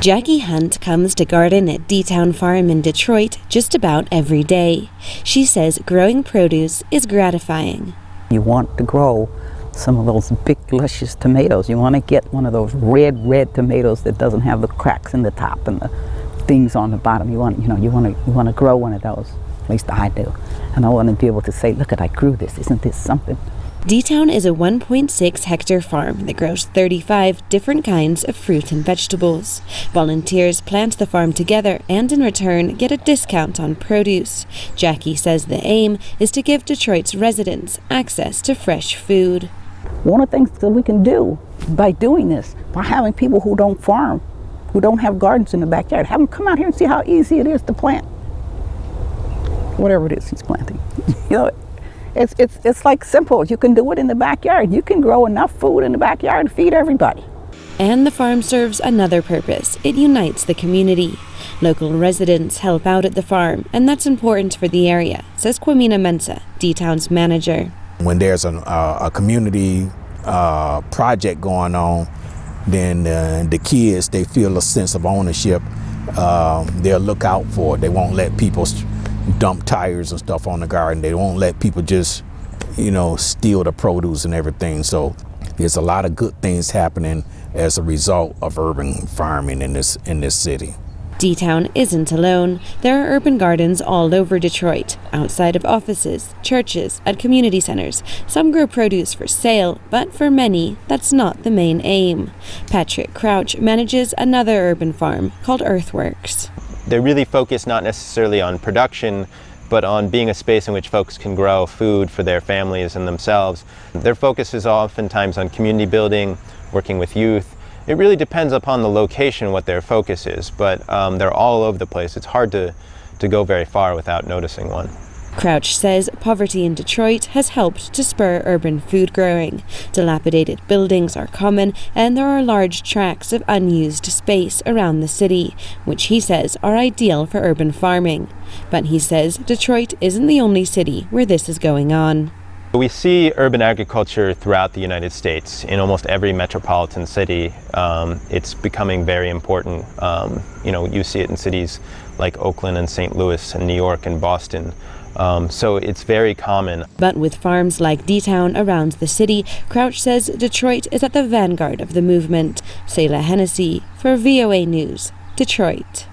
Jackie Hunt comes to garden at D-Town Farm in Detroit just about every day. She says growing produce is gratifying. You want to grow some of those big, luscious tomatoes. You want to get one of those red tomatoes that doesn't have the cracks in the top and the things on the bottom. You want to grow one of those. At least I do. And I want to be able to say, look, I grew this. Isn't this something? D-Town is a 1.6 hectare farm that grows 35 different kinds of fruit and vegetables. Volunteers plant the farm together and in return get a discount on produce. Jackie says the aim is to give Detroit's residents access to fresh food. One of the things that we can do by doing this, by having people who don't farm, who don't have gardens in the backyard, have them come out here and see how easy it is to plant whatever it is he's planting. It's like simple. You can do it in the backyard. You can grow enough food in the backyard to feed everybody. And the farm serves another purpose. It unites the community. Local residents help out at the farm, and that's important for the area, says Kwamenah Mensah, D-Town's manager. When there's a community project going on, then the kids, they feel a sense of ownership. They'll look out for it. They won't let people dump tires and stuff on the garden. They won't let people just, steal the produce and everything. So there's a lot of good things happening as a result of urban farming in this city. D-Town isn't alone. There are urban gardens all over Detroit, outside of offices, churches, at community centers. Some grow produce for sale, but for many, that's not the main aim. Patrick Crouch manages another urban farm called EARTHWORKS. They're really focused not necessarily on production, but on being a space in which folks can grow food for their families and themselves. Their focus is oftentimes on community building, working with youth. It really depends upon the location what their focus is, but they're all over the place. It's hard to go very far without noticing one. Crouch says poverty in Detroit has helped to spur urban food growing. Dilapidated buildings are common, and there are large tracts of unused space around the city, which he says are ideal for urban farming. But he says Detroit isn't the only city where this is going on. We see urban agriculture throughout the United States. In almost every metropolitan city, it's becoming very important. You see it in cities like Oakland and St. Louis and New York and Boston. So it's very common. But with farms like D-Town around the city, Crouch says Detroit is at the vanguard of the movement. Selah Hennessy for VOA News, Detroit.